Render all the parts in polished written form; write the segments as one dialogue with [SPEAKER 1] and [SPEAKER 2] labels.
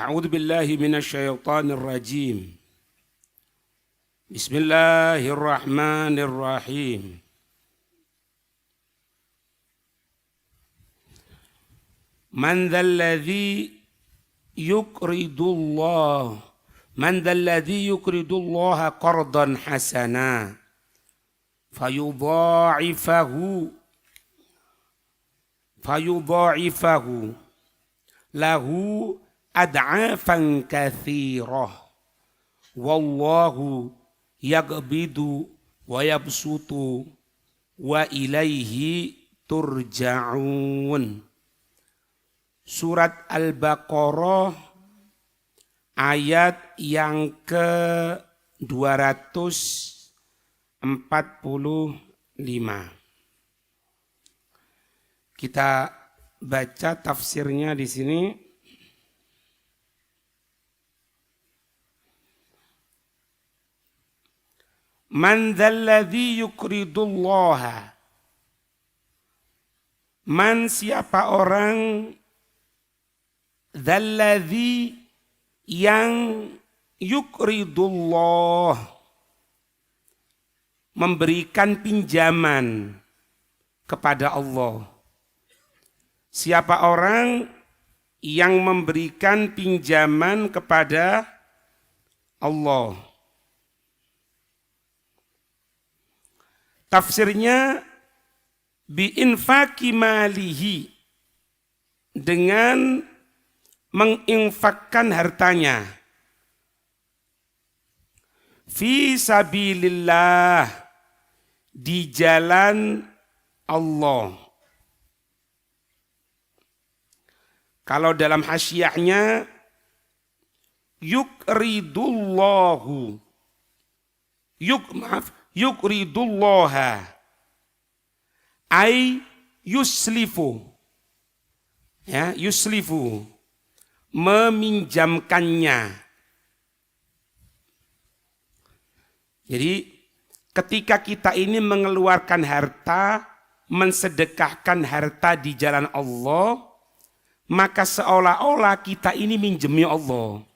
[SPEAKER 1] أعوذ بالله من الشيطان الرجيم. بسم الله الرحمن الرحيم. من ذا الذي يقرض الله قرضا حسنا فيضاعفه له أضعافا كثيرة والله يقبض ويبسط وإليه ترجعون. Surat Al-Baqarah ayat yang ke-245. Kita baca tafsirnya di sini. Man dzalladzi yuqridullaha. Man siapa orang, dzalladzi yang yuqridullah memberikan pinjaman kepada Allah. Siapa orang yang memberikan pinjaman kepada Allah? Tafsirnya biinfaqi malihi, dengan menginfakkan hartanya, fi sabilillah, di jalan Allah. Kalau dalam hasyiahnya yuqridullaha ay yuslifu, ya, yuslifu, meminjamkannya. Jadi ketika kita ini mengeluarkan harta, mensedekahkan harta di jalan Allah, maka seolah-olah kita ini minjemi Allah.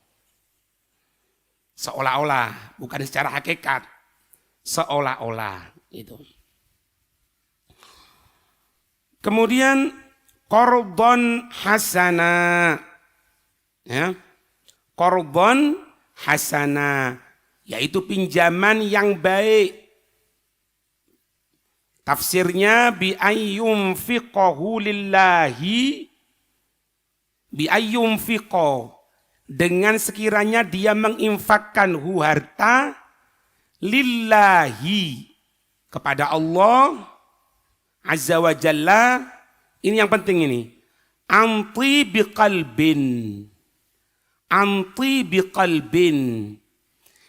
[SPEAKER 1] Seolah-olah, bukan secara hakikat. Seolah-olah itu. Kemudian qardhan hasana, ya, qardhan hasana, yaitu pinjaman yang baik. Tafsirnya bi ayyunfiqahu lillahi, bi ayyunfiqo, dengan sekiranya dia menginfakkan harta lillahi, kepada Allah azza wa jalla. Ini yang penting ini. Anti biqalbin,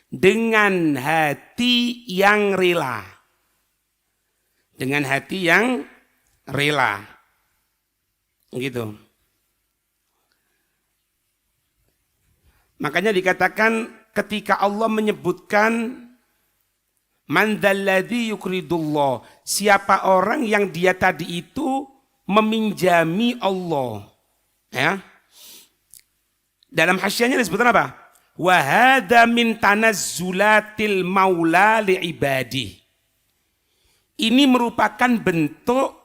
[SPEAKER 1] dengan hati yang rela. Dengan hati yang rela. Gitu. Makanya dikatakan ketika Allah menyebutkan man dzalladzi yuqridullah, siapa orang yang dia tadi itu meminjami Allah, ya. Dalam hasyiahnya disebutkan apa? Wa hadza min tanazzulatil maula li ibadi. Ini merupakan bentuk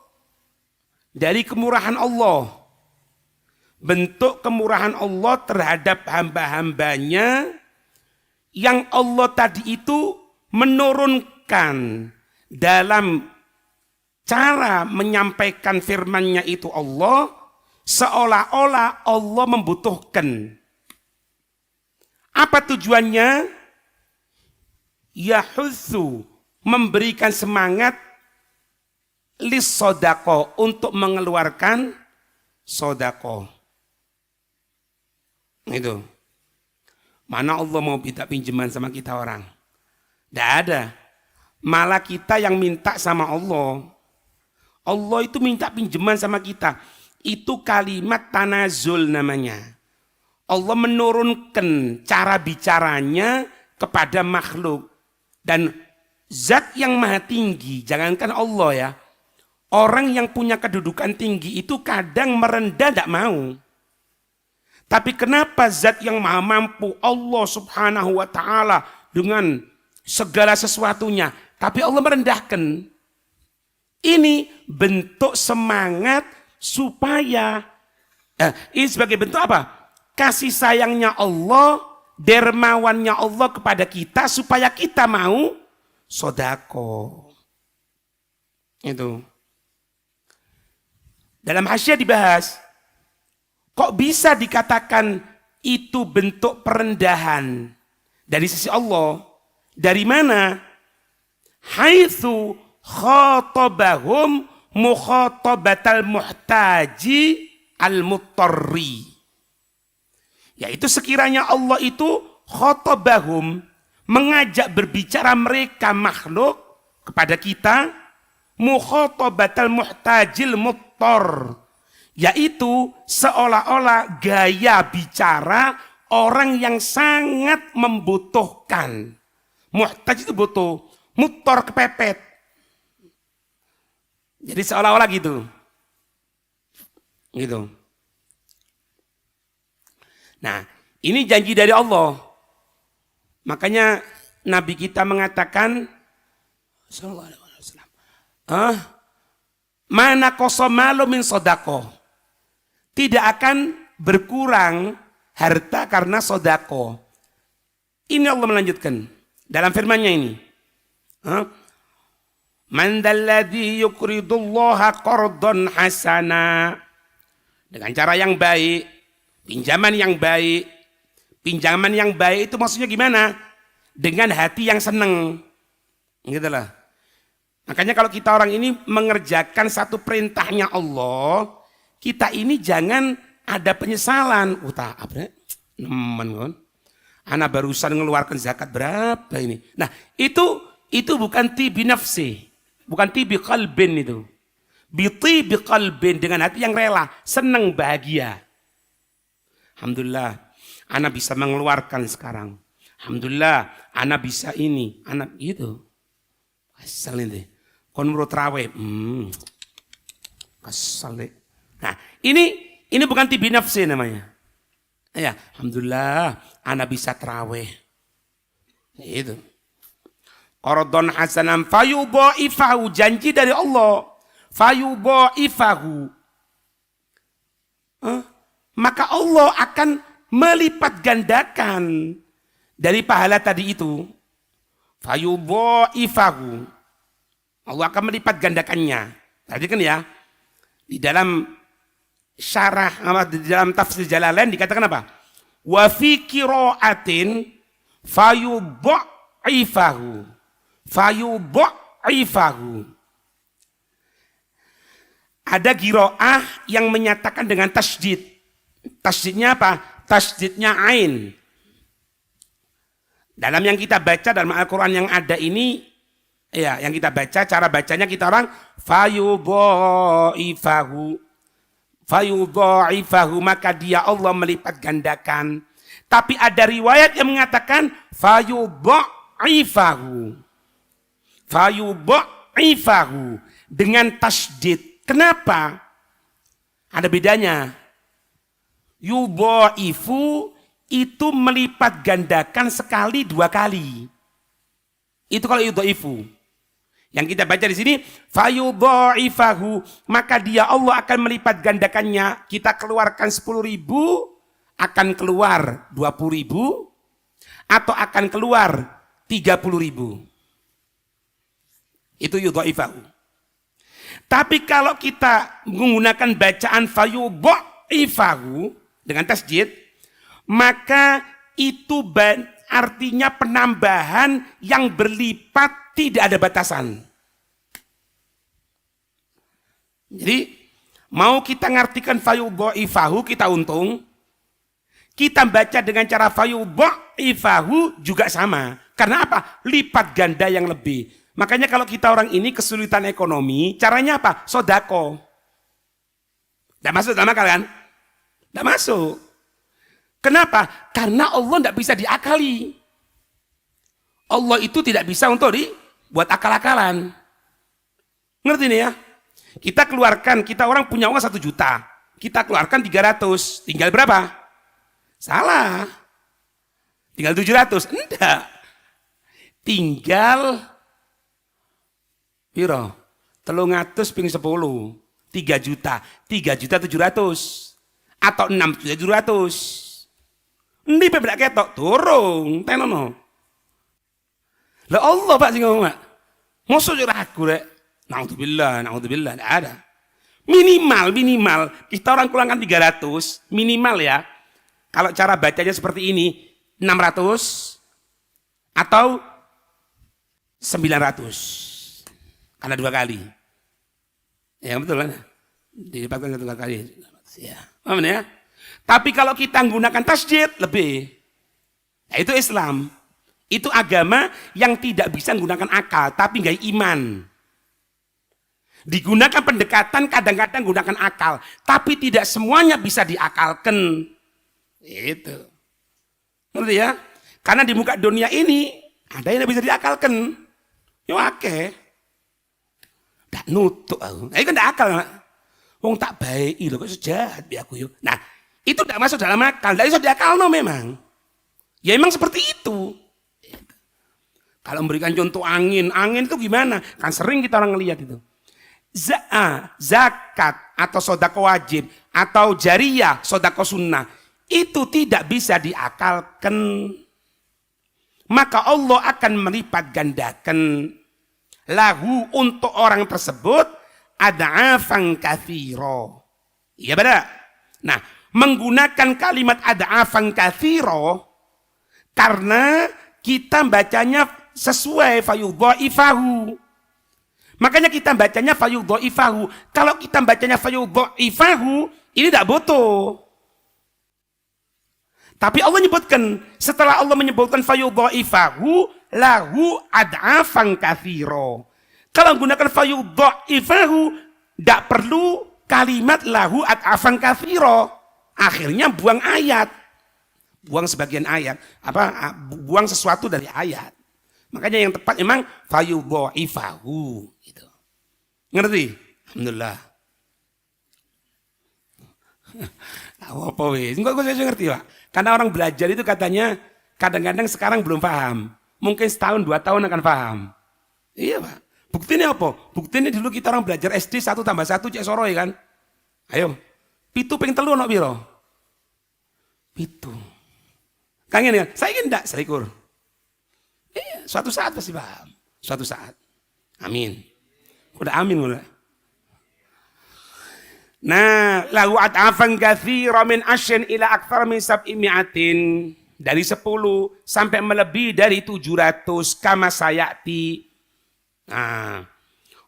[SPEAKER 1] dari kemurahan Allah. Bentuk kemurahan Allah terhadap hamba-hambanya yang Allah tadi itu menurunkan dalam cara menyampaikan firman-Nya itu Allah, seolah-olah Allah membutuhkan. Apa tujuannya? Yahutsu, memberikan semangat, lis-sodaqah, untuk mengeluarkan sodaqah. Itu. Mana Allah mau minta pinjaman sama kita orang? Tidak ada. Malah kita yang minta sama Allah. Allah itu minta pinjaman sama kita. Itu kalimat tanazul namanya. Allah menurunkan cara bicaranya kepada makhluk. Dan zat yang maha tinggi, jangankan Allah ya, orang yang punya kedudukan tinggi itu kadang merendah tidak mau. Tapi kenapa zat yang maha mampu, Allah subhanahu wa ta'ala dengan segala sesuatunya, tapi Allah merendahkan. Ini bentuk semangat supaya, ini sebagai bentuk apa? Kasih sayangnya Allah, dermawannya Allah kepada kita, supaya kita mau sodako. Itu. Dalam hasyiah dibahas, kok bisa dikatakan itu bentuk perendahan dari sisi Allah? Dari mana? Haitsu khatabahum mukhatabatal muhtaji al-muttarri. Yaitu sekiranya Allah itu khatabahum, mengajak berbicara mereka makhluk kepada kita, mukhatabatal muhtajil muttar, yaitu seolah-olah gaya bicara orang yang sangat membutuhkan. Muhtaj itu butuh, muttar kepepet. Jadi seolah-olah gitu. Gitu. Nah, ini janji dari Allah. Makanya Nabi kita mengatakan, sallallahu alaihi wasallam, mana kosomalu min sodako, tidak akan berkurang harta karena sodako. Ini Allah melanjutkan dalam firman-Nya ini. Man dalladzi yuqridullaha qardan hasana, dengan cara yang baik, pinjaman yang baik. Pinjaman yang baik itu maksudnya gimana? Dengan hati yang seneng. Gitu lah. Makanya kalau kita orang ini mengerjakan satu perintahnya Allah, kita ini jangan ada penyesalan. Utah apa? Nemen kan? Anak barusan mengeluarkan zakat berapa ini? Nah, itu bukan tibi nafsi, bukan tibi qalbin itu. Biti qalbin, dengan hati yang rela, senang, bahagia. Alhamdulillah, anak bisa mengeluarkan sekarang. Alhamdulillah, anak bisa ini, anak gitu. Asal ini, kon menurut rawe, kesal deh. Nah, ini bukan tibi nafsi namanya. Ya, alhamdulillah, anak bisa terawih. Itu. Qardon hasanan fayudha'ifahu, janji dari Allah. Fayudha'ifahu. Maka Allah akan melipat gandakan dari pahala tadi itu. Fayudha'ifahu. Allah akan melipat gandakannya. Tadi kan ya, di dalam syarah, di dalam tafsir Jalalain dikatakan apa? Wa fi qira'atin fayudha'ifahu. Fayudha'ifahu. Ada qiraah yang menyatakan dengan tasydid. Tasydidnya apa? Tasydidnya ain. Dalam yang kita baca dalam Al-Quran yang ada ini, ya, yang kita baca, cara bacanya kita orang fayudha'ifahu. Fayudha'ifahu, maka dia Allah melipat gandakan. Tapi ada riwayat yang mengatakan fayudha'ifahu. Fayudha'ifahu dengan tasydid. Kenapa? Ada bedanya. Yudha'ifu itu melipat gandakan sekali, dua kali. Itu kalau yudha'ifu. Yang kita baca di sini, fayudha'ifahu, maka dia Allah akan melipat gandakannya. Kita keluarkan 10.000, akan keluar 20.000, atau akan keluar 30.000. Itu yudha'ifahu. Tapi kalau kita menggunakan bacaan fayudha'ifahu dengan tasydid, maka itu artinya penambahan yang berlipat, tidak ada batasan. Jadi mau kita ngartikan fayudha'ifahu, kita untung. Kita baca dengan cara fayudha'ifahu juga sama. Karena apa? Lipat ganda yang lebih. Makanya kalau kita orang ini kesulitan ekonomi, caranya apa? Sodako. Tidak masuk dalam akal kan? Tidak masuk. Kenapa? Karena Allah tidak bisa diakali. Allah itu tidak bisa untuk dibuat akal-akalan. Ngerti nih ya? Kita keluarkan, kita orang punya uang 1 juta. Kita keluarkan 300. Tinggal berapa? Salah. Tinggal 700. Enggak. Tinggal piro? 300 ping 10. 3 juta. 3.700.000. Atau 6.700.000. Endi pebrak ketok turung, tenono. Lah Allah Pak sing ngomong, Pak. Mosok yo ragu rek. Naudzubillah, naudzubillah, enggak ada. Minimal kita orang kurangkan 300, minimal ya. Kalau cara bacanya seperti ini, 600 atau 900. Karena 2 kali. Ya betul kan? Didapatkan 1 kali. Ya. Paham ya? Tapi kalau kita menggunakan tasydid lebih. Ya, itu Islam. Itu agama yang tidak bisa menggunakan akal, tapi nggak iman. Digunakan pendekatan kadang-kadang gunakan akal, tapi tidak semuanya bisa diakalkan. Itu. Ngerti ya? Karena di muka dunia ini ada yang bisa diakalkan. Ya oke. Tak nutuk aku. Itu kan tidak akal. Wong tak baik lho kok sejahat bi aku yuk. Nah, itu tidak masuk dalam akal, tidak bisa diakalno memang. Ya emang seperti itu. Kalau memberikan contoh angin itu gimana? Kan sering kita orang ngelihat itu. Zakat atau sodako wajib atau jariyah sodako sunnah itu tidak bisa diakalkan, maka Allah akan melipat gandakan lahu untuk orang tersebut ad'afan katsira. Iya benar. Nah, menggunakan kalimat ad'afan katsira karena kita bacanya sesuai fayudha'ifahu. Makanya kita bacanya fayudha'ifahu. Kalau kita bacanya fayudha'ifahu, ini tidak butuh. Tapi Allah menyebutkan, setelah Allah menyebutkan fayudha'ifahu, lahu ad'afan katsira. Kalau menggunakan fayudha'ifahu, tidak perlu kalimat lahu ad'afan katsira. Akhirnya buang ayat. Buang sebagian ayat. Buang sesuatu dari ayat. Makanya yang tepat memang fayudha'ifahu. Gitu. Ngerti? Alhamdulillah. Apa wis? Enggak saya ngerti, Pak. Karena orang belajar itu katanya kadang-kadang sekarang belum paham. Mungkin setahun 2 tahun akan paham. Iya, Pak. Buktinya apa? Buktinya dulu kita orang belajar SD 1 tambah 1 cek soroy kan. Ayo. 7 ping 3 ono piro? 7. Kangen ya? Saya ingin enggak selikur. Iya, suatu saat pasti paham. Suatu saat. Amin. Udah amin udah. Nah, lahu ad'afan katsira min asyin ila aktsar min 700. Dari 10 sampai melebihi dari 700 kama sayati. Nah,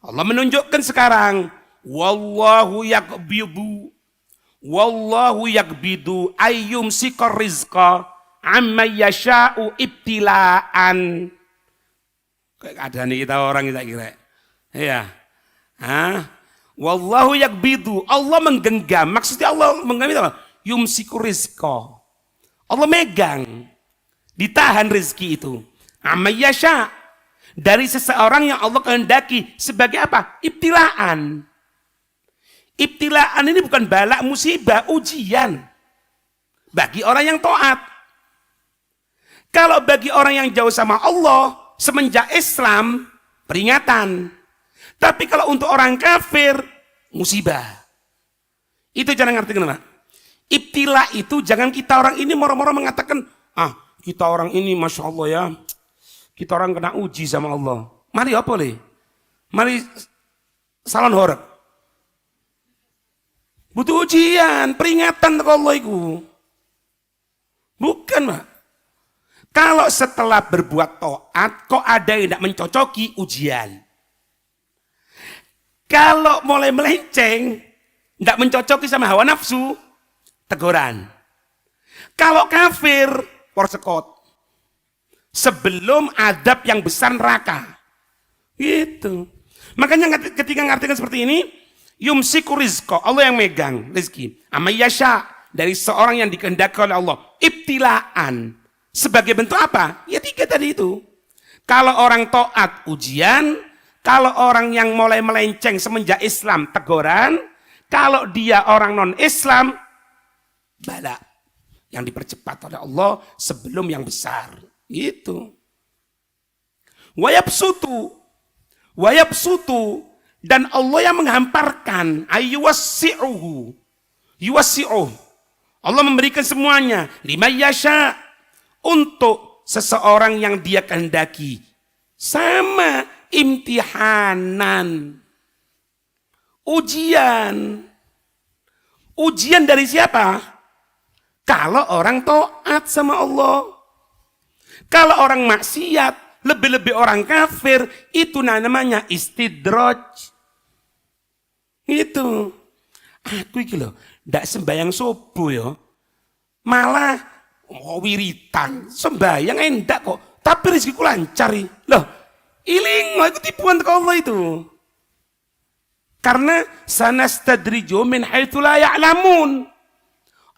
[SPEAKER 1] Allah menunjukkan sekarang wallahu yakbidu ayyum sikor rizqa amma yasha'u ibtilaan. Kayak keadaan kita orang kita kira. Iya. Wallahu yakbidu, Allah menggenggam. Maksudnya Allah menggenggam itu apa? Yumsiku rizqa. Allah megang, ditahan rezeki itu. Amma yasha, dari seseorang yang Allah kehendaki sebagai apa? Ibtilaan. Ibtilaan ini bukan balak musibah, ujian bagi orang yang taat. Kalau bagi orang yang jauh sama Allah semenjak Islam, peringatan. Tapi kalau untuk orang kafir, musibah. Itu jangan ngerti kenapa. Ibtila itu jangan kita orang ini moro-moro mengatakan, kita orang ini Masya Allah ya, kita orang kena uji sama Allah. Mari apa le? Mari salon horeg. Butuh ujian, peringatan ke Allah itu. Bukan, Pak. Kalau setelah berbuat taat, kok ada yang tidak mencocoki ujian. Kalau mulai melenceng, tidak mencocoki sama hawa nafsu, teguran. Kalau kafir, porsekot. Sebelum adab yang besar neraka. Gitu. Makanya ketika ngartikan seperti ini, yumsiku rizqa, Allah yang megang rezeki. Amma yasha, dari seorang yang dikehendaki oleh Allah. Ibtilaan. Sebagai bentuk apa? Ya 3 tadi itu. Kalau orang taat, ujian. Kalau orang yang mulai melenceng semenjak Islam, teguran. Kalau dia orang non-Islam, bala. yang dipercepat oleh Allah sebelum yang besar. Itu. Wayabsutu dan Allah yang menghamparkan ayyuwassi'uhu. Yuwassi'uh. Allah memberikan semuanya liman yasha untuk seseorang yang dia kehendaki. Sama imtihanan. Ujian. Ujian dari siapa? Kalau orang taat sama Allah. Kalau orang maksiat, lebih-lebih orang kafir, itu namanya istidraj. Itu. Aku iki lho, ndak sembayang subuh ya. Malah wiritan, sembayang endak kok. Tapi rezekiku lancar. Loh, ilingo itu tipuan ke Allah itu. Karena sanastadrijuhum min haitsu la ya'lamun.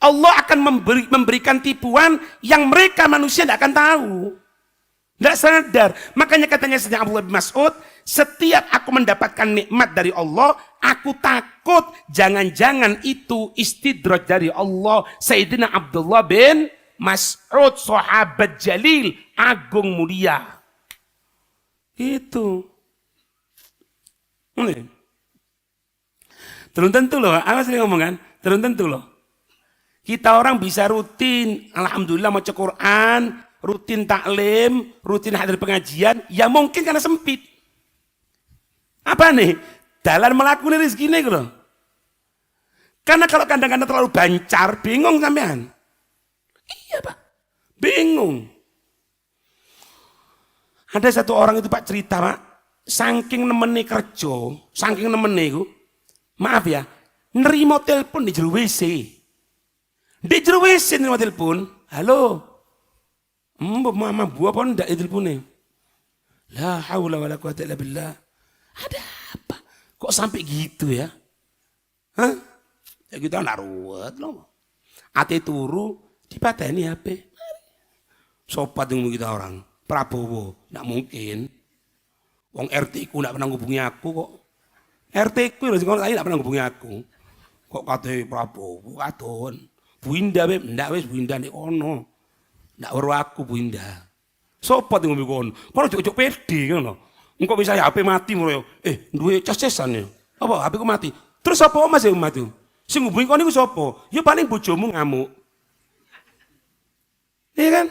[SPEAKER 1] Allah akan memberikan tipuan yang mereka manusia tidak akan tahu. Tidak sadar. Makanya katanya Sayyidina Abdullah bin Mas'ud, setiap aku mendapatkan nikmat dari Allah, aku takut jangan-jangan itu istidraj dari Allah. Sayyidina Abdullah bin Mas'ud, sahabat jalil, agung mulia. Itu. Belum tentu loh, apa sih ngomong kan? Belum tentu loh. Kita orang bisa rutin, alhamdulillah mau Quran, rutin taklim, rutin hadir pengajian, ya mungkin karena sempit. Apa nih? Dalam melakukan rezeki ini loh. Karena kalau kadang-kadang terlalu bancar, bingung sampean. Iya Pak, bingung. Ada satu orang itu Pak cerita Pak, saking nemeni kerja, saking nemeni itu, maaf ya, nerima telepon di jero WC. Di jero WC nerima telepon, halo, mama buah pun ndak teleponnya. La haula wala quwata illa billah. Ada apa? Kok sampai gitu ya? Hah? Ya kita nak ruwet loh. Ate turu dipateni HP. Sopat dengan kita orang. Prabowo, ndak mungkin. Wong RT ku ndak pernah ngubungi aku kok. RT ku lho sing saya ndak pernah ngubungi aku. Kok kate Prabowo katon. Bu Indah ndak wis Bu Indah nek ono. Ndak weruh aku Bu Indah. Sopo teng ngombe kono. Kono ojo pede ngono. Engko bisa HP mati ngono. Duwe cas-casan ya. Apa HP ku mati. Terus apa Mas yang mati? Sing ngubungi kono iku sapa? Ya paling bojomu ngamuk. Iya kan?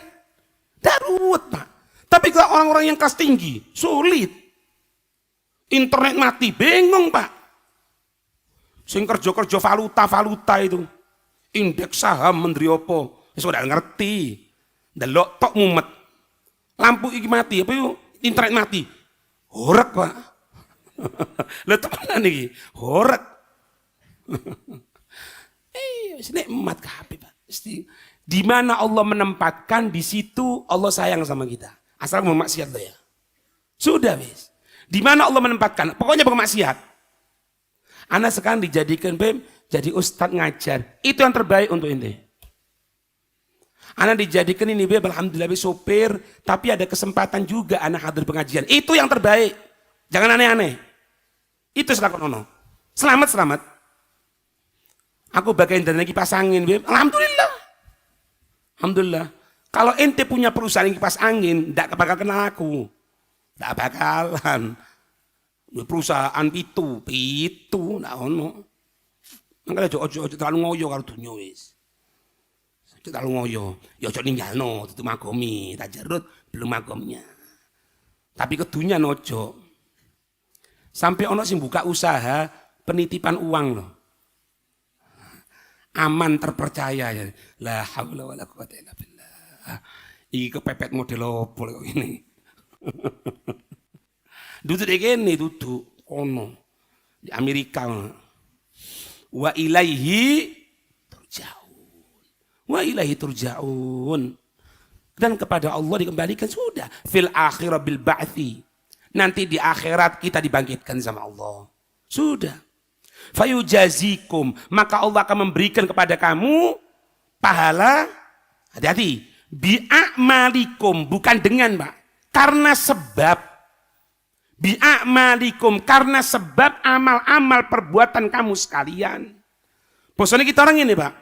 [SPEAKER 1] Darurat, Pak. Tapi kalau orang-orang yang kelas tinggi, sulit. Internet mati, bingung, Pak. Sing kerja-kerja valuta itu. Indeks saham menteri opo, sudah ngerti. Delok tok mumet. Lampu iki mati, apa yuk? Internet mati. Horek Pak. Lah temenan iki, horek. Nikmat kabeh Pak. Di mana Allah menempatkan di situ Allah sayang sama kita. Asal mau maksiat lo ya. Sudah wis. Di mana Allah menempatkan, pokoknya bukan maksiat. Anak sekarang dijadikan jadi ustadz ngajar, itu yang terbaik untuk ini. Anak dijadikan ini alhamdulillah sopir, tapi ada kesempatan juga anak hadir pengajian, itu yang terbaik. Jangan aneh-aneh. Itu selakonono. Selamat. Aku bagian dari kipas angin, alhamdulillah. Alhamdulillah. Kalau ente punya perusahaan kipas angin, tidak bakal kenal aku, tidak bakalan. Perusahaan pitu, tidak ono. Makanya ojo terlalu ngoyo kalau dunia wis. Terlalu ngoyo, ya ojo ninggalno, itu magomi, tak jerut belum magomnya. Tapi kedunya ojo. Sampai ono sing buka usaha penitipan uang loh. Aman terpercaya ya. La haula wala quwata illa billah. Iki kepepet model opo kok ini. Duduk dek kene duduk ono di Amerika. Wa ilaihi turja'un. Dan kepada Allah dikembalikan sudah. Fil akhirah bil ba'thi. Nanti di akhirat kita dibangkitkan sama Allah. Sudah. Fayujazikum. Maka Allah akan memberikan kepada kamu pahala. Hati-hati. Bi'a'malikum. Bukan dengan Pak. Karena sebab. Bi'a'malikum. Karena sebab amal-amal perbuatan kamu sekalian. Bosannya kita orang ini Pak.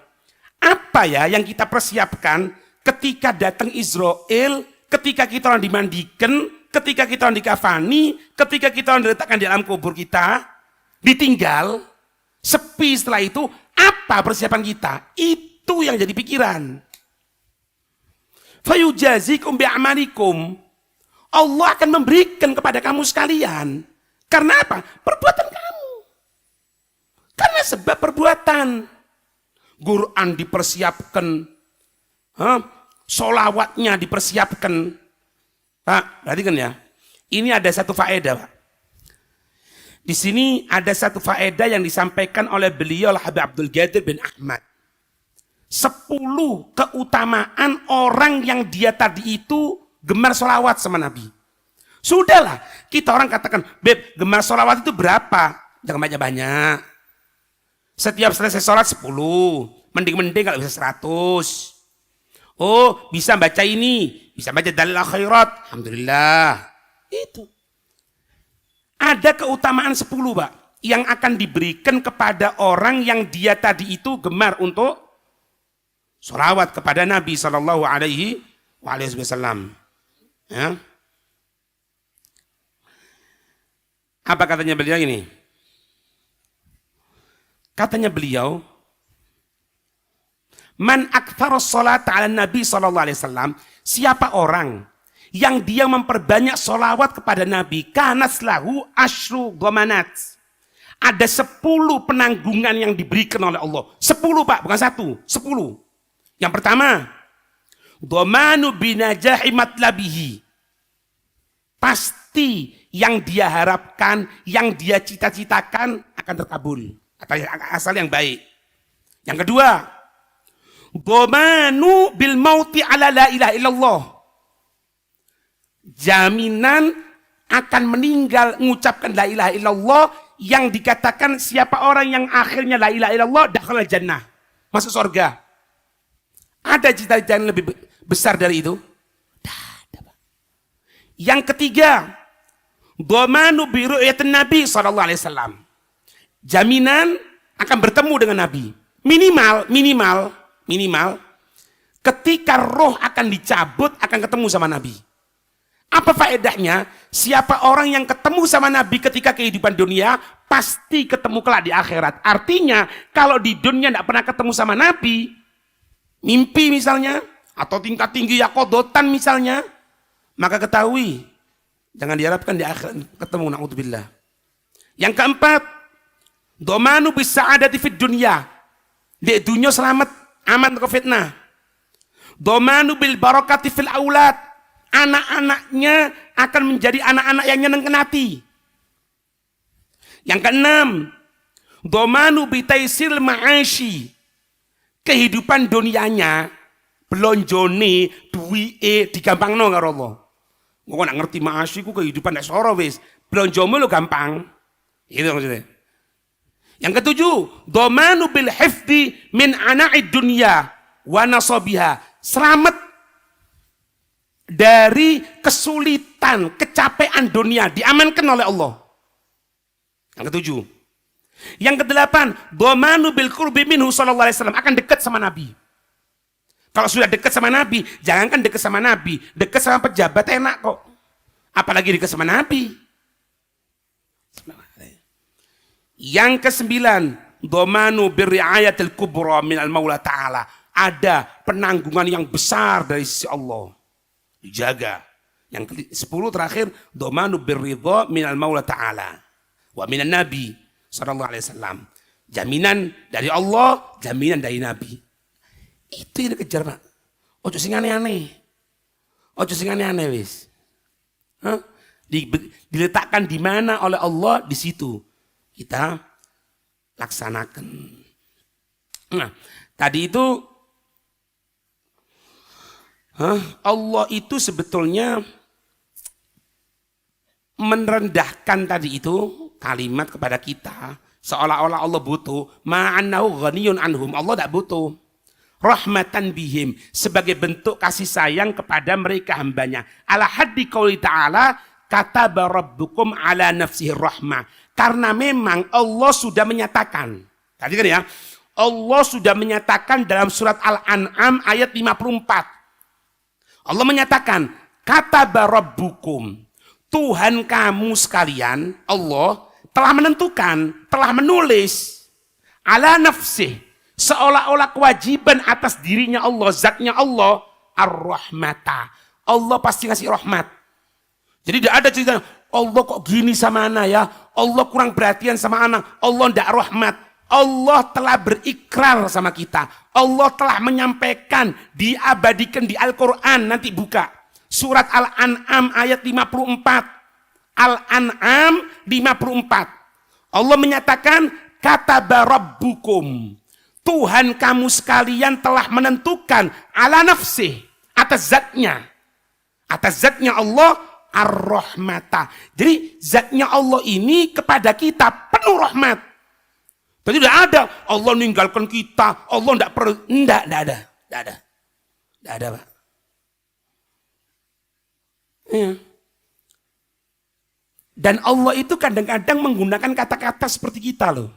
[SPEAKER 1] Apa ya yang kita persiapkan ketika datang Israel, ketika kita orang dimandikan, ketika kita orang dikafani, ketika kita orang diletakkan di dalam kubur kita, ditinggal, sepi setelah itu, apa persiapan kita? Itu yang jadi pikiran. Fayujazikum bi'amalikum. Allah akan memberikan kepada kamu sekalian. Karena apa? Perbuatan kamu. Karena sebab perbuatan. Quran dipersiapkan. Sholawatnya dipersiapkan. Pak, perhatikan ya. Ini ada satu faedah, Pak. Di sini ada satu faedah yang disampaikan oleh beliau Habib Abdul Qadir bin Ahmad. 10 keutamaan orang yang dia tadi itu gemar sholawat sama Nabi. Sudahlah, kita orang katakan, Beb, gemar sholawat itu berapa? Jangan banyak-banyak. Setiap selesai sholat 10, mending-mending kalau bisa 100. Oh, bisa baca ini, bisa baca dalil akhirat, alhamdulillah. Itu. Ada keutamaan 10, Pak, yang akan diberikan kepada orang yang dia tadi itu gemar untuk sholawat kepada Nabi Sallallahu Alaihi Wasallam. Ya. Apa katanya beliau ini? Katanya beliau, man aktsara sholata ala Nabi Sallallahu Alaihi Wasallam, siapa orang yang dia memperbanyak sholawat kepada Nabi, kanas lahu asyru dhamanat. Ada 10 penanggungan yang diberikan oleh Allah. 10, Pak, bukan 1, 10. Yang pertama, dhamanu binajahi matlabihi. Pasti yang dia harapkan, yang dia cita-citakan akan terkabul. Atau asal yang baik. Yang kedua, dhamanu bil mauti ala la ilaha illallah. Jaminan akan meninggal mengucapkan la ilaha illallah, yang dikatakan siapa orang yang akhirnya la ilaha illallah dakhala jannah, masuk surga. Ada cita-cita yang lebih besar dari itu? Tidak ada, Pak. Yang ketiga, dhamanu bi ru'yatin Nabi sallallahu alaihi wasallam. Jaminan akan bertemu dengan Nabi. Minimal ketika roh akan dicabut akan ketemu sama Nabi. Apa faedahnya? Siapa orang yang ketemu sama Nabi ketika kehidupan dunia, pasti ketemu kelak di akhirat. Artinya, kalau di dunia tidak pernah ketemu sama Nabi, mimpi misalnya, atau tingkat tinggi yakodotan misalnya, maka ketahui, jangan diharapkan di akhirat ketemu, na'udzubillah. Yang keempat, dhamanu bisa'adati fid dunya. Di dunia selamat, aman ke fitnah. Dhamanu bil barakati fil aulad. Anak-anaknya akan menjadi anak-anak yang nyenengkan hati. Yang keenam, dhamanu bitaisil ma'ashi. Kehidupan dunianya, belonjone, duwike digampangno karo Allah. Kok nak ngerti ma'ashi ku kehidupan nek soro wis, belonjomu lo gampang. Itu maksudnya. Yang ketujuh, dhamanu bil hifdi min ana'id dunya wa nasabiha. Selamat dari kesulitan, kecapean dunia, diamankan oleh Allah. Yang ketujuh. Yang kedelapan, dhamanu bil qurbi minhu sallallahu alaihi wasallam, akan dekat sama Nabi. Kalau sudah dekat sama Nabi, jangankan dekat sama Nabi, dekat sama pejabat enak kok. Apalagi dekat sama Nabi. Yang kesembilan, dhamanu birriayatil kubra minal maula ta'ala. Ada penanggungan yang besar dari sisi Allah. Dijaga. Yang ke-10 terakhir, dhamanu birridha minal maula ta'ala wa minan nabi sallallahu alaihi wasallam. Jaminan dari Allah, jaminan dari Nabi. Itu yang dikejar, Pak. Ojo sing aneh-aneh. Ojo sing aneh-aneh wis. Diletakkan di mana oleh Allah, di situ kita laksanakan. Nah, tadi itu Allah itu sebetulnya merendahkan tadi itu kalimat kepada kita seolah-olah Allah butuh, ma'annahu ghaniyun anhum. Allah tidak butuh. Rahmatan bihim, sebagai bentuk kasih sayang kepada mereka hambanya. Ala haddi qauli ta'ala, kataba rabbukum ala nafsihi rahmah. Karena memang Allah sudah menyatakan, tadi kan ya, Allah sudah menyatakan dalam surat Al-An'am ayat 54. Allah menyatakan, kataba rabbukum, Tuhan kamu sekalian, Allah telah menentukan, telah menulis ala nafsih, seolah-olah kewajiban atas dirinya Allah, zatnya Allah, ar-rahmata. Allah pasti ngasih rahmat. Jadi tidak ada cerita, Allah kok gini sama anak ya, Allah kurang perhatian sama anak, Allah tidak rahmat. Allah telah berikrar sama kita. Allah telah menyampaikan, diabadikan di Al-Quran. Nanti buka. Surat Al-An'am ayat 54. Al-An'am 54. Allah menyatakan, kataba rabbukum. Tuhan kamu sekalian telah menentukan ala nafsih. Atas zatnya. Atas zatnya Allah, ar-rahmata. Jadi zatnya Allah ini kepada kita penuh rahmat. Berarti tidak ada Allah meninggalkan kita, Allah tidak perlu, tidak ada, Pak. Ya. Dan Allah itu kadang-kadang menggunakan kata-kata seperti kita loh.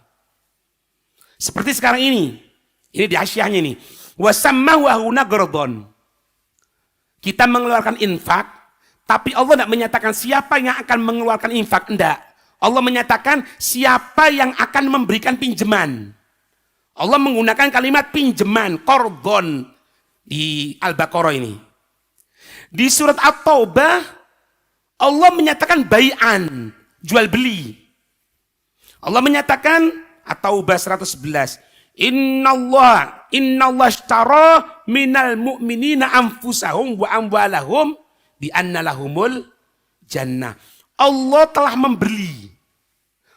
[SPEAKER 1] Seperti sekarang ini di Asyahnya ini, wasamma wahuna gordon. Kita mengeluarkan infak, tapi Allah tidak menyatakan siapa yang akan mengeluarkan infak, enggak. Allah menyatakan siapa yang akan memberikan pinjaman. Allah menggunakan kalimat pinjaman, korbon di Al-Baqarah ini. Di surat At-Taubah, Allah menyatakan bai'an, jual beli. Allah menyatakan, At-Taubah 111, Inna Allah ishtara minal mu'minina anfusahum wa amwalahum bi anna lahumul jannah. Allah telah membeli.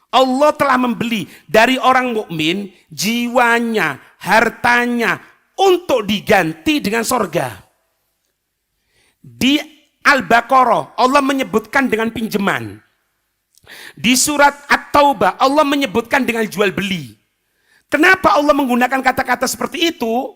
[SPEAKER 1] Allah telah membeli dari orang mukmin jiwanya, hartanya untuk diganti dengan sorga. Di Al-Baqarah Allah menyebutkan dengan pinjaman. Di surat At-Taubah Allah menyebutkan dengan jual beli. Kenapa Allah menggunakan kata-kata seperti itu?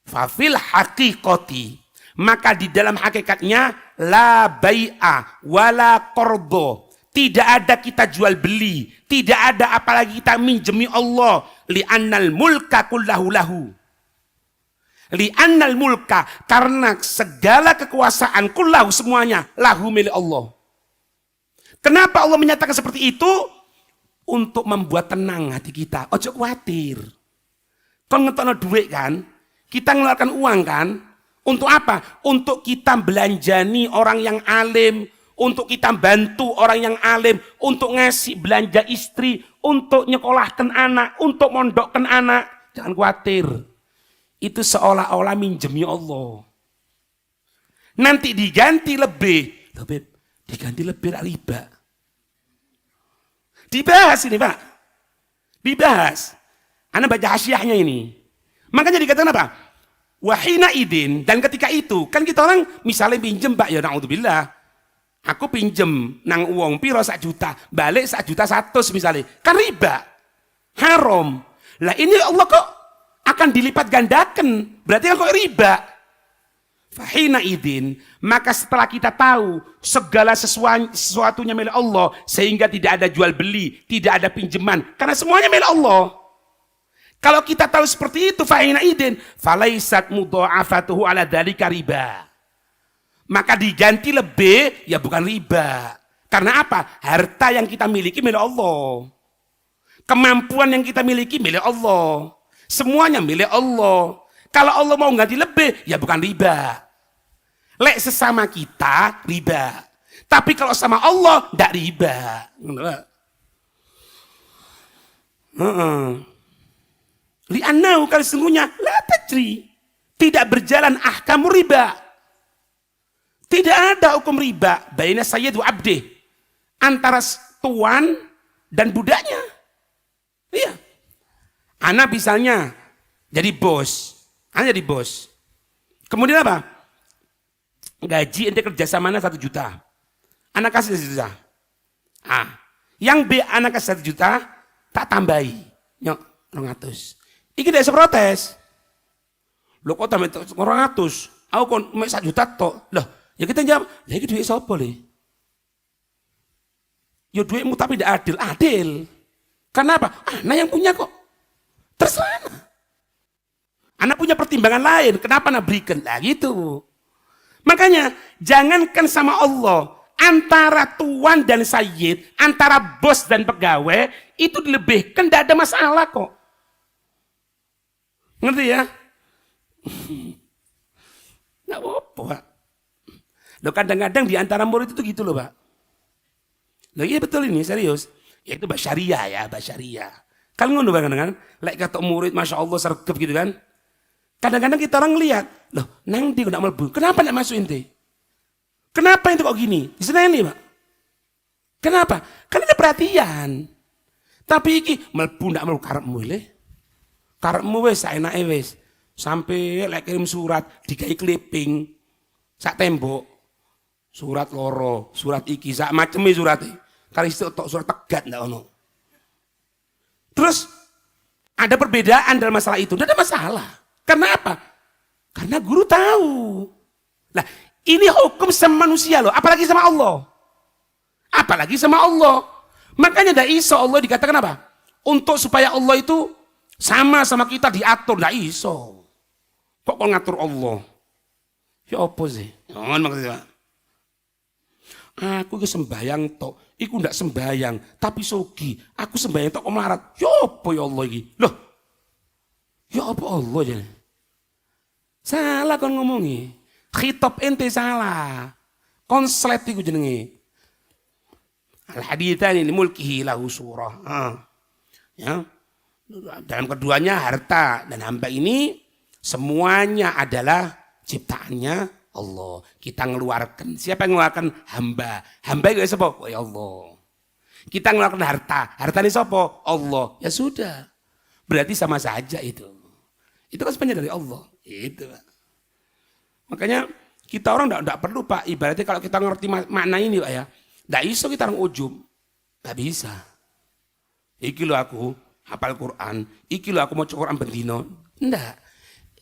[SPEAKER 1] Fafil haqiqati, maka di dalam hakikatnya la bai'a wala qardo. Tidak ada kita jual beli, tidak ada apalagi kita minjemi Allah. Li'annal mulka kullahu lahu. Li'annal mulka, karena segala kekuasaan kullahu semuanya lahu milik Allah. Kenapa Allah menyatakan seperti itu? Untuk membuat tenang hati kita. Ojo khawatir. Kau ngetokno duit kan? Kita ngeluarkan uang kan? Untuk apa? Untuk kita belanjani orang yang alim, untuk kita bantu orang yang alim, untuk ngasih belanja istri, untuk nyekolahkan anak, untuk mondokkan anak. Jangan khawatir. Itu seolah-olah minjemi Allah. Nanti diganti lebih. Diganti lebih riba. Dibahas ini Pak. Dibahas. Anda baca hasyahnya ini. Makanya dikatakan apa? Wahina idin, dan ketika itu kan kita orang misalnya pinjem Pak, ya na'udzubillah, aku pinjem nang uang piro 1 juta, balik 1,1 juta misalnya, kan riba, haram. Lah ini Allah kok akan dilipat gandakan, berarti kan kok riba. Wahina idin, maka setelah kita tahu segala sesuatunya milik Allah, sehingga tidak ada jual beli, tidak ada pinjaman, karena semuanya milik Allah. Kalau kita tahu seperti itu, fa'ina idin, falaisat mudha'afatuhu ala dzalika riba. Maka diganti lebih, ya bukan riba. Karena apa? Harta yang kita miliki milik Allah. Kemampuan yang kita miliki milik Allah. Semuanya milik Allah. Kalau Allah mau ganti lebih, ya bukan riba. Lek sesama kita, riba. Tapi kalau sama Allah, tidak riba. Li'annahu, kalau sesungguhnya la tajri, tidak berjalan ahkamu riba. Tidak ada hukum riba baina sayyid wa abdi, antara tuan dan budaknya. Iya. Ana misalnya jadi bos. Ana jadi bos. Kemudian apa? Gaji ente kerja sama ana 1 juta. Ana kasih 1 juta. Yang B ana kasih 1 juta, tak tambahi. Nyok 200. Iki tidak seprotes. Lo kok tambah 200? Aku kon 1 juta tok. Loh, ya kita jawab, ya iki duit sapa le? Ya duitmu tapi tidak adil. Adil. Karena apa? Nah yang punya kok. Terserah. Anak punya pertimbangan lain, kenapa anak berikan? Lah gitu. Makanya, jangankan sama Allah, antara tuan dan sayyid, antara bos dan pegawai, itu dilebihkan, tidak ada masalah kok. Ngerti ya? Nggak apa-apa, Pak. Loh kadang-kadang di antara murid itu gitu loh, Pak. Loh iya betul ini, serius. Ya itu basyariah ya, basyariah. Kalau ngono kadang-kadang, like kata murid, Masya Allah, sergap gitu kan. Kadang-kadang kita orang lihat, loh nang dia nggak melebu, kenapa nggak masuk ente? Kenapa itu kok gini? Di sana ini, Pak. Kenapa? Karena ada perhatian. Tapi iki melebu nggak melebu karepmu le. Karepmu wes, saenake wes. Sampai lek kirim surat dikai clipping sak tembok. Surat loro, surat iki sak maceme surate. Kali tok surat tegat ndak ono. Terus ada perbedaan dalam masalah itu, tidak ada masalah. Karena apa? Karena guru tahu. Nah, ini hukum sama manusia loh, apalagi sama Allah. Apalagi sama Allah. Makanya tidak iso Allah dikatakan apa? Untuk supaya Allah itu sama kita diatur, tidak iso. Kok ngatur Allah? Ya apa sih? Jangan maksudnya. Aku sembayang tok, iku ndak sembayang, tapi sogi. Aku sembayang tok kok melarat. Ya apa ya Allah iki? Loh. Ya apa Allah jadi? Salah kon ngomongi. Khitab ente salah. Konslet iku jenenge. Al-haditsan ini mulkihi lahu surah. Ya. Dalam keduanya harta dan hamba ini semuanya adalah ciptaannya Allah. Kita ngeluarkan. Siapa yang ngeluarkan? Hamba. Hamba itu siapa? Oh, ya Allah. Kita ngeluarkan harta. Harta ini siapa? Allah. Ya sudah. Berarti sama saja itu. Itu kan sebenarnya dari Allah. Itu. Makanya kita orang enggak perlu Pak. Ibaratnya kalau kita ngerti makna ini Pak ya. Enggak iso kita orang ujub. Enggak bisa. Iki lo aku hafal Quran. Iki lo aku mau Quran bendino. Enggak.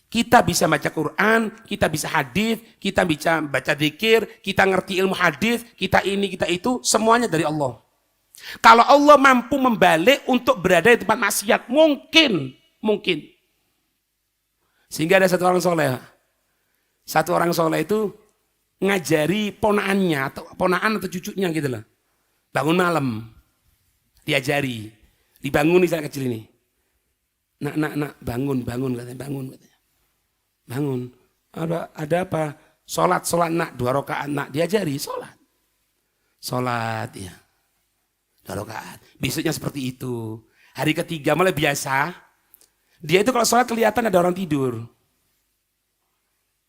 [SPEAKER 1] Kita bisa baca Quran, kita bisa hadis, kita bisa baca zikir, kita ngerti ilmu hadis, kita ini, kita itu, semuanya dari Allah. Kalau Allah mampu membalik untuk berada di tempat maksiat, mungkin. Sehingga ada satu orang soleh. Satu orang soleh itu ngajari ponaannya, atau ponaan atau cucunya gitu loh. Bangun malam, diajari, dibangun nih saya kecil ini. Nak, bangun katanya, bangun. Bangun, ada apa? Sholat nak, 2 rakaat nak, diajari sholat ya, 2 rakaat. Besoknya seperti itu. Hari ketiga mulai biasa. Dia itu kalau sholat kelihatan ada orang tidur.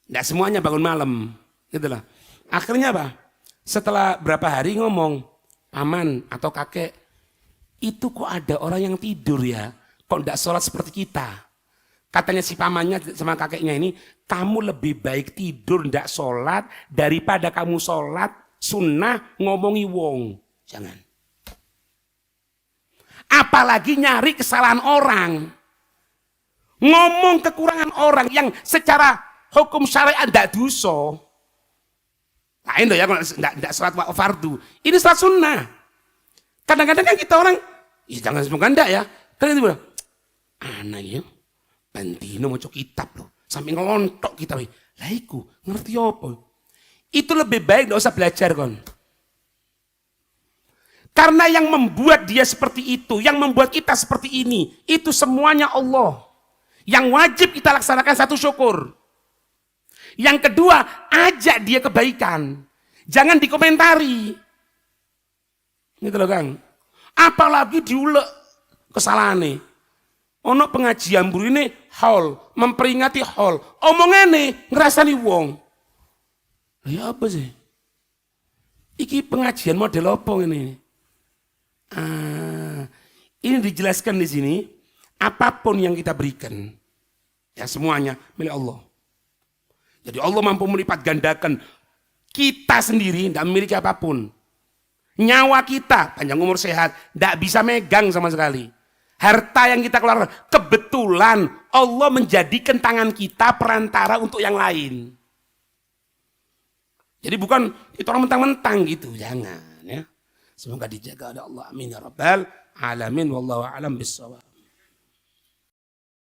[SPEAKER 1] Nggak semuanya bangun malam, gitu lah. Akhirnya apa? Setelah berapa hari ngomong, paman atau kakek, itu kok ada orang yang tidur ya? Kok nggak sholat seperti kita? Katanya si pamannya sama kakeknya ini, kamu lebih baik tidur ndak sholat daripada kamu sholat sunnah ngomongi wong. Jangan. Apalagi nyari kesalahan orang. Ngomong kekurangan orang yang secara hukum syariat ndak dosa. Lain loh ya, ndak sholat fardu. Ini sholat sunnah. Kadang-kadang kan kita orang, ya jangan semoga ndak ya. Kadang itu bilang, anak ya. Bantino mau kitab loh, sampai ngelontok kita. Lah iku ngerti apa? Itu lebih baik, nggak usah belajar kon. Karena yang membuat dia seperti itu, yang membuat kita seperti ini, itu semuanya Allah. Yang wajib kita laksanakan satu syukur. Yang kedua, ajak dia kebaikan. Jangan dikomentari. Gitu loh Kang. Apalagi diulek kesalahannya. Ono pengajian burine haul, memperingati haul. Omongane ngerasani wong. Ya apa sih? Iki pengajian model apa ini? Ini dijelaskan di sini. Apapun yang kita berikan, ya semuanya milik Allah. Jadi Allah mampu melipat gandakan kita sendiri, tidak memiliki apapun. Nyawa kita, panjang umur sehat, tidak bisa megang sama sekali. Harta yang kita keluarkan, kebetulan Allah menjadikan tangan kita perantara untuk yang lain. Jadi bukan kita orang mentang-mentang gitu, jangan ya. Semoga dijaga oleh Allah. Amin ya rabbal alamin. Wallahu a'lam bissawab.